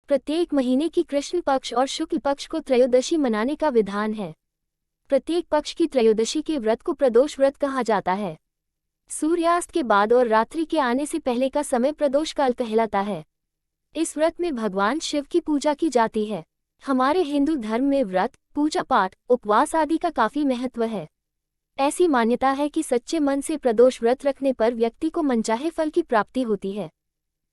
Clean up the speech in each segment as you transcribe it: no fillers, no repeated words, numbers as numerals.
प्रत्येक महीने की कृष्ण पक्ष और शुक्ल पक्ष को त्रयोदशी मनाने का विधान है। प्रत्येक पक्ष की त्रयोदशी के व्रत को प्रदोष व्रत कहा जाता है। सूर्यास्त के बाद और रात्रि के आने से पहले का समय प्रदोष काल कहलाता है। इस व्रत में भगवान शिव की पूजा की जाती है। हमारे हिंदू धर्म में व्रत, पूजा पाठ, उपवास आदि का काफी महत्व है। ऐसी मान्यता है कि सच्चे मन से प्रदोष व्रत रखने पर व्यक्ति को मनचाहे फल की प्राप्ति होती है।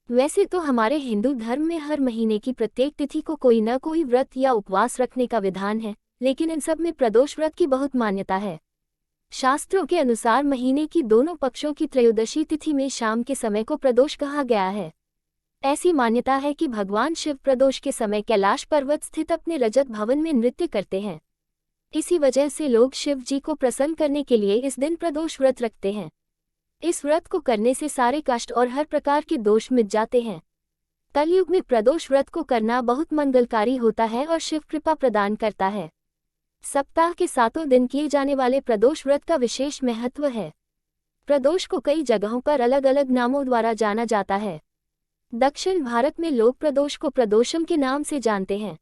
वैसे तो हमारे हिंदू धर्म में हर महीने की प्रत्येक तिथि को कोई न कोई व्रत या उपवास रखने का विधान है, लेकिन इन सब में प्रदोष व्रत की बहुत मान्यता है। शास्त्रों के अनुसार महीने की दोनों पक्षों की त्रयोदशी तिथि में शाम के समय को प्रदोष कहा गया है। ऐसी मान्यता है कि भगवान शिव प्रदोष के समय कैलाश पर्वत स्थित अपने रजत भवन में नृत्य करते हैं। इसी वजह से लोग शिव जी को प्रसन्न करने के लिए इस दिन प्रदोष व्रत रखते हैं। इस व्रत को करने से सारे कष्ट और हर प्रकार के दोष मिट जाते हैं। कलयुग में प्रदोष व्रत को करना बहुत मंगलकारी होता है और शिव कृपा प्रदान करता है। सप्ताह के 7 दिन किए जाने वाले प्रदोष व्रत का विशेष महत्व है। प्रदोष को कई जगहों पर अलग अलग नामों द्वारा जाना जाता है। दक्षिण भारत में लोग प्रदोष को प्रदोषम के नाम से जानते हैं।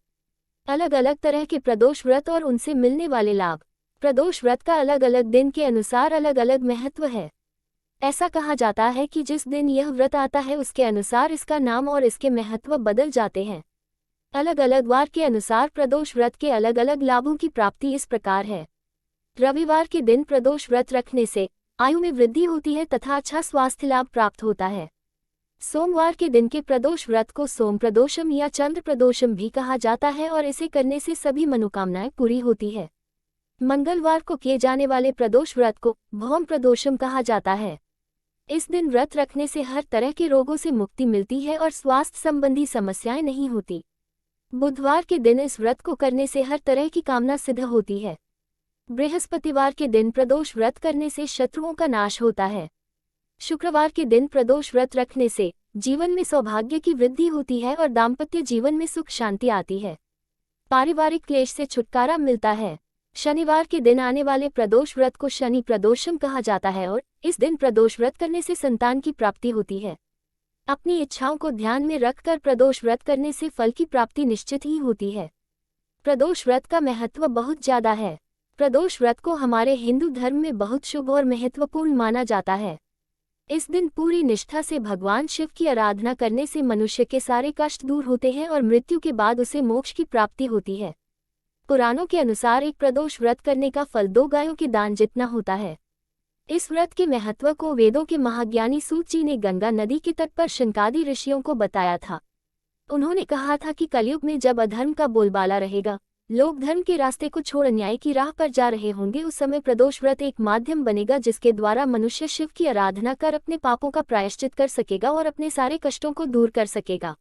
अलग अलग तरह के प्रदोष व्रत और उनसे मिलने वाले लाभ। प्रदोष व्रत का अलग अलग दिन के अनुसार अलग अलग महत्व है। ऐसा कहा जाता है कि जिस दिन यह व्रत आता है उसके अनुसार इसका नाम और इसके महत्व बदल जाते हैं। अलग अलग वार के अनुसार प्रदोष व्रत के अलग अलग लाभों की प्राप्ति इस प्रकार है। रविवार के दिन प्रदोष व्रत रखने से आयु में वृद्धि होती है तथा अच्छा स्वास्थ्य लाभ प्राप्त होता है। सोमवार के दिन के प्रदोष व्रत को सोम प्रदोषम या चंद्र प्रदोषम भी कहा जाता है और इसे करने से सभी मनोकामनाएं पूरी होती है। मंगलवार को किए जाने वाले प्रदोष व्रत को भौम प्रदोषम कहा जाता है। इस दिन व्रत रखने से हर तरह के रोगों से मुक्ति मिलती है और स्वास्थ्य संबंधी समस्याएं नहीं होती। बुधवार के दिन इस व्रत को करने से हर तरह की कामना सिद्ध होती है। बृहस्पतिवार के दिन प्रदोष व्रत करने से शत्रुओं का नाश होता है। शुक्रवार के दिन प्रदोष व्रत रखने से जीवन में सौभाग्य की वृद्धि होती है और दाम्पत्य जीवन में सुख शांति आती है। पारिवारिक क्लेश से छुटकारा मिलता है। शनिवार के दिन आने वाले प्रदोष व्रत को शनि प्रदोषम कहा जाता है और इस दिन प्रदोष व्रत करने से संतान की प्राप्ति होती है। अपनी इच्छाओं को ध्यान में रखकर प्रदोष व्रत करने से फल की प्राप्ति निश्चित ही होती है। प्रदोष व्रत का महत्व बहुत ज्यादा है। प्रदोष व्रत को हमारे हिंदू धर्म में बहुत शुभ और महत्वपूर्ण माना जाता है। इस दिन पूरी निष्ठा से भगवान शिव की आराधना करने से मनुष्य के सारे कष्ट दूर होते हैं और मृत्यु के बाद उसे मोक्ष की प्राप्ति होती है। पुराणों के अनुसार एक प्रदोष व्रत करने का फल 2 गायों के दान जितना होता है। इस व्रत के महत्व को वेदों के महाज्ञानी सूत जी ने गंगा नदी के तट पर शनकादि ऋषियों को बताया था। उन्होंने कहा था कि कलयुग में जब अधर्म का बोलबाला रहेगा, लोग धर्म के रास्ते को छोड़ अन्याय की राह पर जा रहे होंगे, उस समय प्रदोष व्रत एक माध्यम बनेगा जिसके द्वारा मनुष्य शिव की आराधना कर अपने पापों का प्रायश्चित कर सकेगा और अपने सारे कष्टों को दूर कर सकेगा।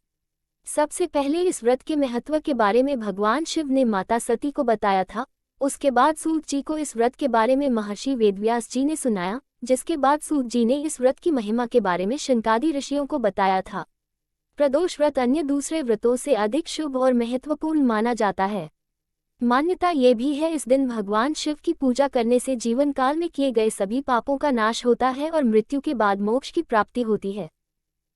सबसे पहले इस व्रत के महत्व के बारे में भगवान शिव ने माता सती को बताया था। उसके बाद सूत जी को इस व्रत के बारे में महर्षि वेदव्यास जी ने सुनाया, जिसके बाद सूत जी ने इस व्रत की महिमा के बारे में शनकादि ऋषियों को बताया था। प्रदोष व्रत अन्य दूसरे व्रतों से अधिक शुभ और महत्वपूर्ण माना जाता है। मान्यता ये भी है इस दिन भगवान शिव की पूजा करने से जीवन काल में किए गए सभी पापों का नाश होता है और मृत्यु के बाद मोक्ष की प्राप्ति होती है।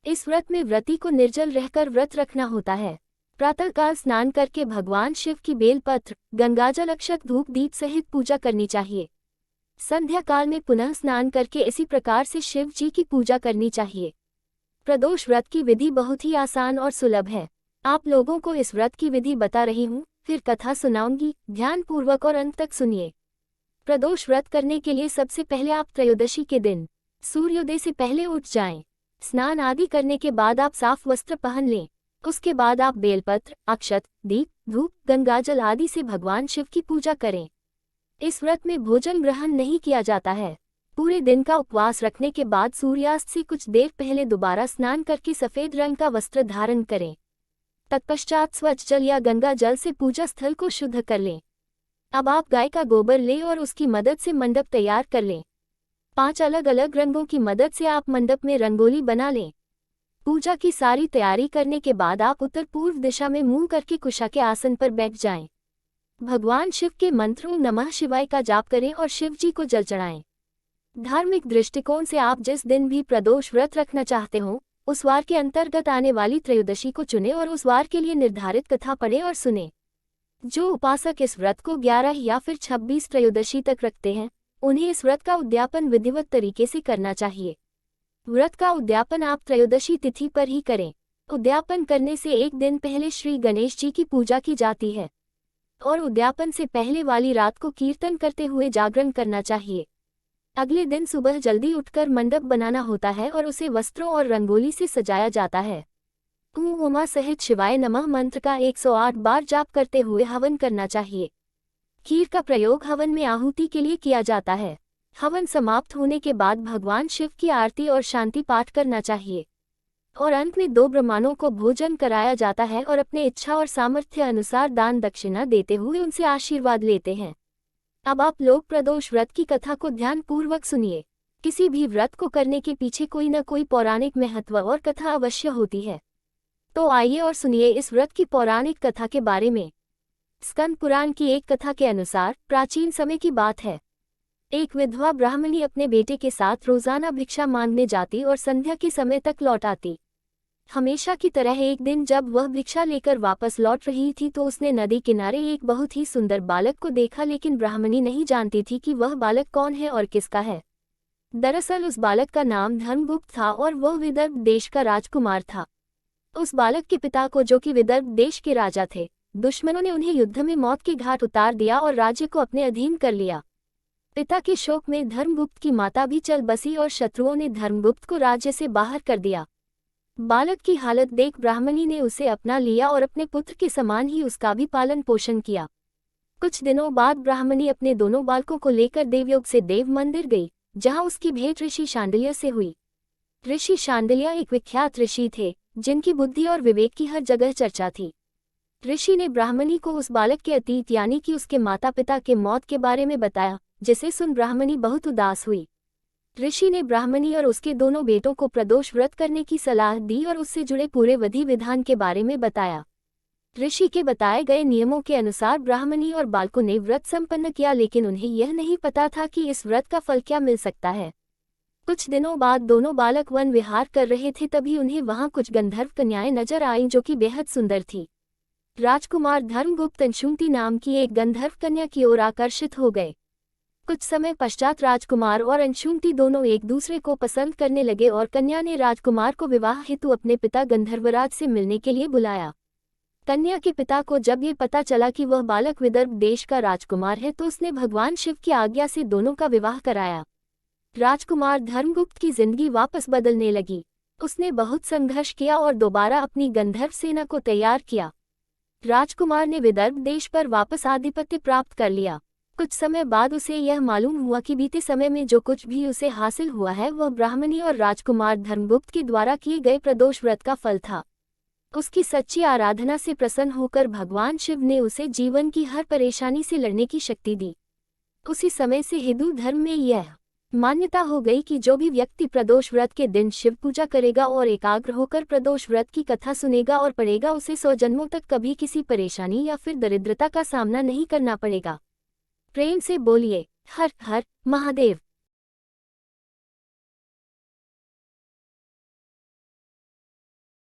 इस व्रत में व्रती को निर्जल रहकर व्रत रखना होता है। प्रातःकाल स्नान करके भगवान शिव की बेलपत्र, गंगाजल, अक्षत, धूप, दीप सहित पूजा करनी चाहिए। संध्या काल में पुनः स्नान करके इसी प्रकार से शिव जी की पूजा करनी चाहिए। प्रदोष व्रत की विधि बहुत ही आसान और सुलभ है। आप लोगों को इस व्रत की विधि बता रही हूँ, फिर कथा सुनाऊंगी, ध्यान पूर्वक और अंत तक सुनिए। प्रदोष व्रत करने के लिए सबसे पहले आप त्रयोदशी के दिन सूर्योदय से पहले उठ जाएं। स्नान आदि करने के बाद आप साफ वस्त्र पहन लें। उसके बाद आप बेलपत्र, अक्षत, दीप, धूप, गंगाजल आदि से भगवान शिव की पूजा करें। इस व्रत में भोजन ग्रहण नहीं किया जाता है। पूरे दिन का उपवास रखने के बाद सूर्यास्त से कुछ देर पहले दोबारा स्नान करके सफेद रंग का वस्त्र धारण करें। तत्पश्चात स्वच्छ जल या गंगा जल से पूजा स्थल को शुद्ध कर लें। अब आप गाय का गोबर लें और उसकी मदद से मंडप तैयार कर लें। 5 अलग अलग रंगों की मदद से आप मंडप में रंगोली बना लें। पूजा की सारी तैयारी करने के बाद आप उत्तर पूर्व दिशा में मुंह करके कुशा के आसन पर बैठ जाएं। भगवान शिव के मंत्रों नमः शिवाय का जाप करें और शिव जी को जल चढ़ाएं। धार्मिक दृष्टिकोण से आप जिस दिन भी प्रदोष व्रत रखना चाहते हो, उस वार के अंतर्गत आने वाली त्रयोदशी को चुने और उस वार के लिए निर्धारित कथा पढ़े और सुने। जो उपासक इस व्रत को 11 या फिर 26 त्रयोदशी तक रखते हैं, उन्हें इस व्रत का उद्यापन विधिवत तरीके से करना चाहिए। व्रत का उद्यापन आप त्रयोदशी तिथि पर ही करें। उद्यापन करने से एक दिन पहले श्री गणेश जी की पूजा की जाती है और उद्यापन से पहले वाली रात को कीर्तन करते हुए जागरण करना चाहिए। अगले दिन सुबह जल्दी उठकर मंडप बनाना होता है और उसे वस्त्रों और रंगोली से सजाया जाता है। ओम उमा सहित शिवाय नमः मंत्र का 108 बार जाप करते हुए हवन करना चाहिए। खीर का प्रयोग हवन में आहुति के लिए किया जाता है। हवन समाप्त होने के बाद भगवान शिव की आरती और शांति पाठ करना चाहिए और अंत में 2 ब्राह्मणों को भोजन कराया जाता है और अपने इच्छा और सामर्थ्य अनुसार दान दक्षिणा देते हुए उनसे आशीर्वाद लेते हैं। अब आप लोग प्रदोष व्रत की कथा को ध्यानपूर्वक सुनिए। किसी भी व्रत को करने के पीछे कोई न कोई पौराणिक महत्व और कथा अवश्य होती है। तो आइए और सुनिए इस व्रत की पौराणिक कथा के बारे में। स्कंद पुराण की एक कथा के अनुसार प्राचीन समय की बात है। एक विधवा ब्राह्मणी अपने बेटे के साथ रोजाना भिक्षा मांगने जाती और संध्या के समय तक लौट आती। हमेशा की तरह एक दिन जब वह भिक्षा लेकर वापस लौट रही थी तो उसने नदी किनारे एक बहुत ही सुंदर बालक को देखा, लेकिन ब्राह्मणी नहीं जानती थी कि वह बालक कौन है और किसका है। दरअसल उस बालक का नाम धर्मगुप्त था और वह विदर्भ देश का राजकुमार था। उस बालक के पिता को, जो कि विदर्भ देश के राजा थे, दुश्मनों ने उन्हें युद्ध में मौत के घाट उतार दिया और राज्य को अपने अधीन कर लिया। पिता के शोक में धर्मगुप्त की माता भी चल बसी और शत्रुओं ने धर्मगुप्त को राज्य से बाहर कर दिया। बालक की हालत देख ब्राह्मणी ने उसे अपना लिया और अपने पुत्र के समान ही उसका भी पालन पोषण किया। कुछ दिनों बाद ब्राह्मणी अपने दोनों बालकों को लेकर देवयोग से देव मंदिर गई, जहां उसकी भेंट ऋषि शांडिल्य से हुई। ऋषि शांडिल्य एक विख्यात ऋषि थे, जिनकी बुद्धि और विवेक की हर जगह चर्चा थी। ऋषि ने ब्राह्मणी को उस बालक के अतीत यानी कि उसके माता पिता के मौत के बारे में बताया, जिसे सुन ब्राह्मणी बहुत उदास हुई। ऋषि ने ब्राह्मणी और उसके दोनों बेटों को प्रदोष व्रत करने की सलाह दी और उससे जुड़े पूरे विधि विधान के बारे में बताया। ऋषि के बताए गए नियमों के अनुसार ब्राह्मणी और बालकों ने व्रत संपन्न किया, लेकिन उन्हें यह नहीं पता था कि इस व्रत का फल क्या मिल सकता है। कुछ दिनों बाद दोनों बालक वन विहार कर रहे थे, तभी उन्हें वहां कुछ गंधर्व कन्याएं नजर आईं जो कि बेहद सुंदर थी। राजकुमार धर्मगुप्त अंशुमति नाम की एक गंधर्व कन्या की ओर आकर्षित हो गए। कुछ समय पश्चात राजकुमार और अंशुमति दोनों एक दूसरे को पसंद करने लगे और कन्या ने राजकुमार को विवाह हेतु अपने पिता गंधर्वराज से मिलने के लिए बुलाया। कन्या के पिता को जब ये पता चला कि वह बालक विदर्भ देश का राजकुमार है, तो उसने भगवान शिव की आज्ञा से दोनों का विवाह कराया। राजकुमार धर्मगुप्त की जिंदगी वापस बदलने लगी। उसने बहुत संघर्ष किया और दोबारा अपनी गंधर्व सेना को तैयार किया। राजकुमार ने विदर्भ देश पर वापस आधिपत्य प्राप्त कर लिया। कुछ समय बाद उसे यह मालूम हुआ कि बीते समय में जो कुछ भी उसे हासिल हुआ है वह ब्राह्मणी और राजकुमार धर्मगुप्त के द्वारा किए गए प्रदोष व्रत का फल था। उसकी सच्ची आराधना से प्रसन्न होकर भगवान शिव ने उसे जीवन की हर परेशानी से लड़ने की शक्ति दी। उसी समय से हिंदू धर्म में यह मान्यता हो गई कि जो भी व्यक्ति प्रदोष व्रत के दिन शिव पूजा करेगा और एकाग्र होकर प्रदोष व्रत की कथा सुनेगा और पढ़ेगा, उसे 100 जन्मों तक कभी किसी परेशानी या फिर दरिद्रता का सामना नहीं करना पड़ेगा। प्रेम से बोलिए हर हर महादेव।